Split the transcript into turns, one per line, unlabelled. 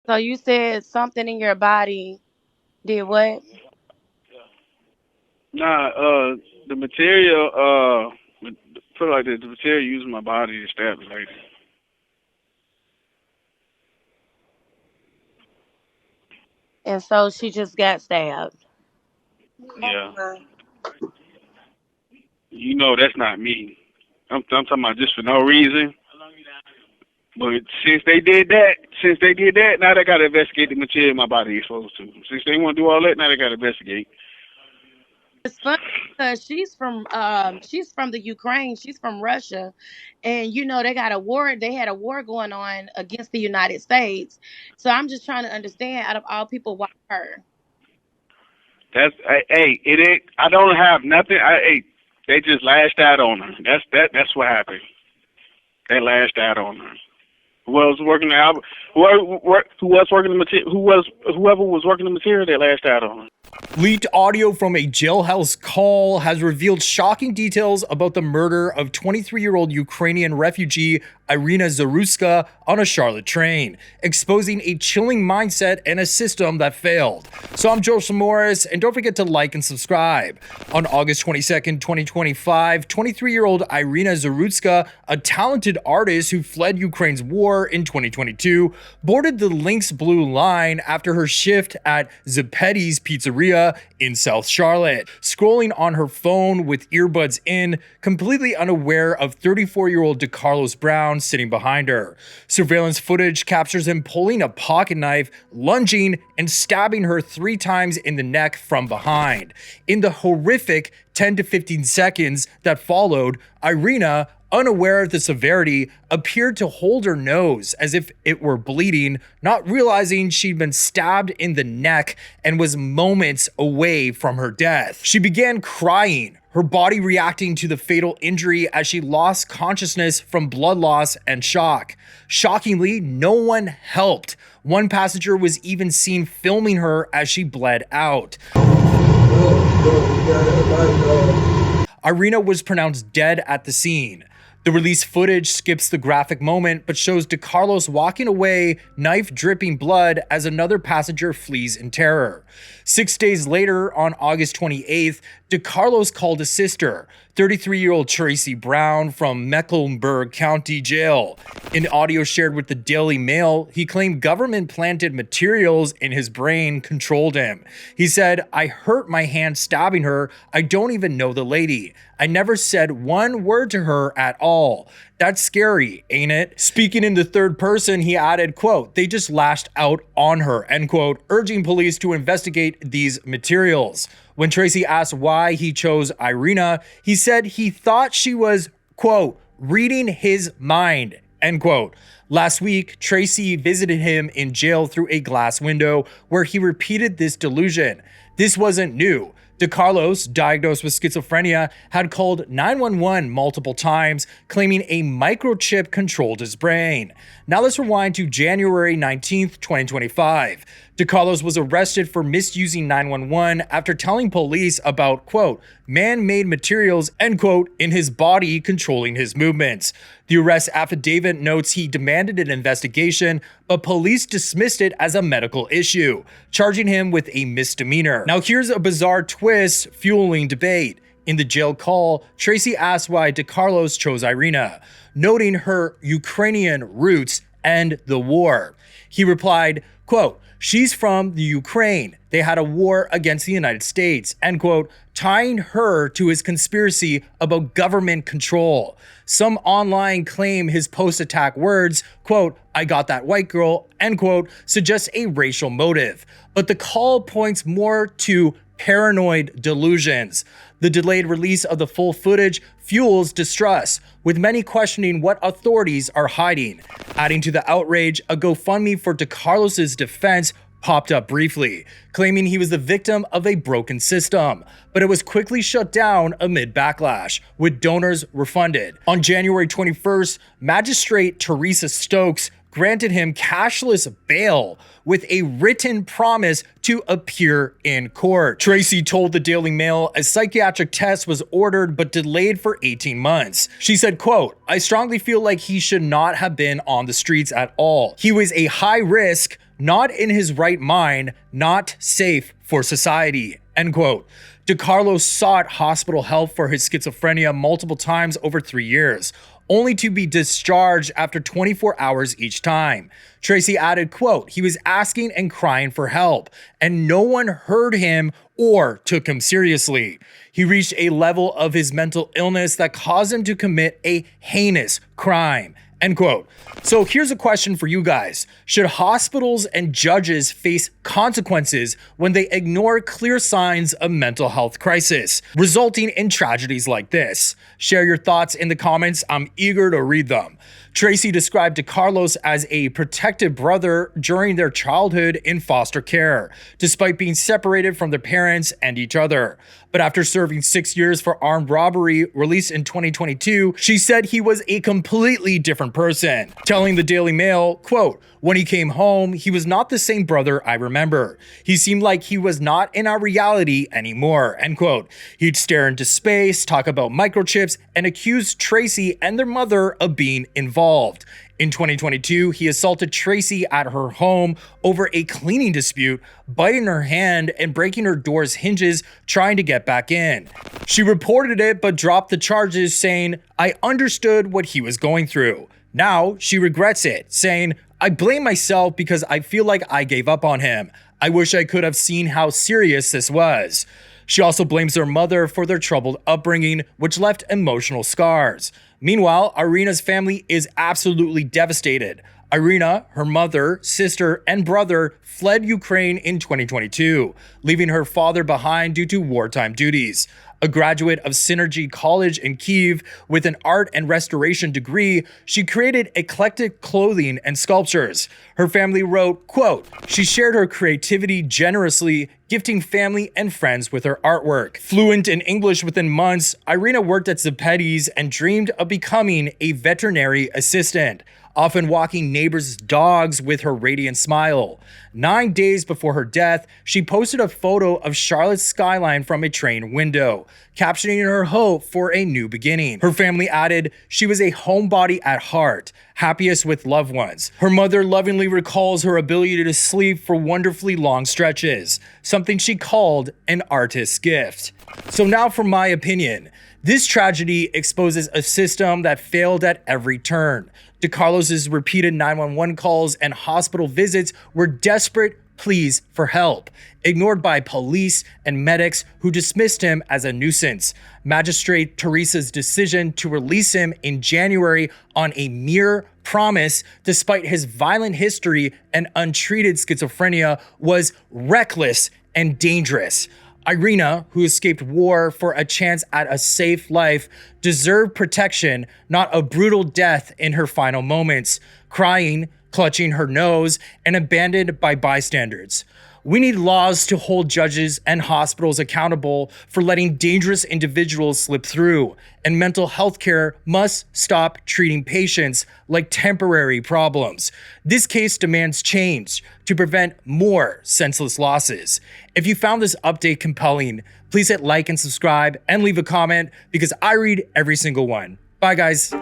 So you said something in your body did what?
Nah, the material, put it like this, the material using my body to stab the lady.
And so she just got stabbed.
Yeah. You know that's not me. I'm talking about just for no reason. But since they did that, now they gotta investigate the material my body is exposed to. Since they want to do all that, now they gotta investigate.
It's funny because she's from the Ukraine. She's from Russia, and they got a war. They had a war going on against the United States. So I'm just trying to understand, out of all people, why her?
Hey, it ain't. I don't have nothing. Hey, they just lashed out on her. That's what happened. They lashed out on her. Who else was working the album? Who was working the material? Whoever was working the material? They lashed out on her.
Leaked audio from a jailhouse call has revealed shocking details about the murder of 23-year-old Ukrainian refugee Iryna Zarutska on a Charlotte train, exposing a chilling mindset and a system that failed. So I'm Joseph Morris, and don't forget to like and subscribe. On August 22nd, 2025, 23-year-old Iryna Zarutska, a talented artist who fled Ukraine's war in 2022, boarded the Lynx Blue Line after her shift at Zepetti's Pizzeria in South Charlotte, scrolling on her phone with earbuds in, completely unaware of 34-year-old Decarlos Brown sitting behind her. Surveillance footage captures him pulling a pocket knife, lunging, and stabbing her 3 times in the neck from behind. In the horrific 10 to 15 seconds that followed, Iryna, unaware of the severity, appeared to hold her nose as if it were bleeding, not realizing she'd been stabbed in the neck and was moments away from her death. She began crying, her body reacting to the fatal injury as she lost consciousness from blood loss and shock. Shockingly, no one helped. One passenger was even seen filming her as she bled out. Iryna was pronounced dead at the scene. The released footage skips the graphic moment but shows Decarlos walking away, knife dripping blood, as another passenger flees in terror. 6 days later, on August 28th, Decarlos called his sister, 33-year-old Tracey Brown from Mecklenburg County Jail. In audio shared with the Daily Mail, he claimed government-planted materials in his brain controlled him. He said, "I hurt my hand stabbing her. I don't even know the lady. I never said one word to her at all. That's scary, ain't it?" Speaking in the third person, he added, quote, "They just lashed out on her," end quote, urging police to investigate these materials. When Tracey asked why he chose Iryna, he said he thought she was, quote, "reading his mind," end quote. Last week, Tracey visited him in jail through a glass window where he repeated this delusion. This wasn't new. Decarlos, diagnosed with schizophrenia, had called 911 multiple times, claiming a microchip controlled his brain. Now let's rewind to January 19th, 2025. Decarlos was arrested for misusing 911 after telling police about, quote, "man-made materials," end quote, in his body controlling his movements. The arrest affidavit notes he demanded an investigation, but police dismissed it as a medical issue, charging him with a misdemeanor. Now here's a bizarre twist fueling debate. In the jail call, Tracey asked why Decarlos chose Iryna, noting her Ukrainian roots and the war. He replied, quote, "She's from the Ukraine. They had a war against the United States," end quote, tying her to his conspiracy about government control. Some online claim his post-attack words, quote, "I got that white girl," end quote, suggests a racial motive. But the call points more to paranoid delusions. The delayed release of the full footage fuels distrust, with many questioning what authorities are hiding. Adding to the outrage, a GoFundMe for Decarlos' defense popped up briefly, claiming he was the victim of a broken system, but it was quickly shut down amid backlash, with donors refunded. On January 21st, Magistrate Teresa Stokes granted him cashless bail with a written promise to appear in court. Tracey told the Daily Mail a psychiatric test was ordered but delayed for 18 months. She said, quote, "I strongly feel like he should not have been on the streets at all. He was a high risk, not in his right mind, not safe for society, end quote. Decarlos sought hospital help for his schizophrenia multiple times over 3 years, only to be discharged after 24 hours each time. Tracey added, quote, he was asking and crying for help, and no one heard him or took him seriously. He reached a level of his mental illness that caused him to commit a heinous crime, end quote. So here's a question for you guys. Should hospitals and judges face consequences when they ignore clear signs of mental health crisis, resulting in tragedies like this? Share your thoughts in the comments. I'm eager to read them. Tracey described Decarlos as a protective brother during their childhood in foster care, despite being separated from their parents and each other. But after serving 6 years for armed robbery, released in 2022, she said he was a completely different person, telling the Daily Mail, quote, when he came home, he was not the same brother I remember. He seemed like he was not in our reality anymore, end quote. He'd stare into space, talk about microchips, and accuse Tracey and their mother of being involved. In 2022, he assaulted Tracey at her home over a cleaning dispute, biting her hand and breaking her door's hinges, trying to get back in. She reported it but dropped the charges, saying, I understood what he was going through. Now she regrets it, saying, I blame myself because I feel like I gave up on him. I wish I could have seen how serious this was. She also blames her mother for their troubled upbringing, which left emotional scars. Meanwhile, Iryna's family is absolutely devastated. Iryna, her mother, sister, and brother fled Ukraine in 2022, leaving her father behind due to wartime duties. A graduate of Synergy College in Kyiv with an art and restoration degree, she created eclectic clothing and sculptures. Her family wrote, quote, she shared her creativity generously, gifting family and friends with her artwork. Fluent in English within months, Iryna worked at Zapetis and dreamed of becoming a veterinary assistant, often walking neighbors' dogs with her radiant smile. 9 days before her death, she posted a photo of Charlotte's skyline from a train window, captioning her hope for a new beginning. Her family added, she was a homebody at heart, happiest with loved ones. Her mother lovingly recalls her ability to sleep for wonderfully long stretches, something she called an artist's gift. So now for my opinion. This tragedy exposes a system that failed at every turn. Decarlos' repeated 911 calls and hospital visits were desperate pleas for help, ignored by police and medics who dismissed him as a nuisance. Magistrate Teresa's decision to release him in January on a mere promise, despite his violent history and untreated schizophrenia, was reckless and dangerous. Iryna, who escaped war for a chance at a safe life, deserved protection, not a brutal death in her final moments, crying, clutching her nose, and abandoned by bystanders. We need laws to hold judges and hospitals accountable for letting dangerous individuals slip through, and mental health care must stop treating patients like temporary problems. This case demands change to prevent more senseless losses. If you found this update compelling, please hit like and subscribe and leave a comment because I read every single one. Bye, guys.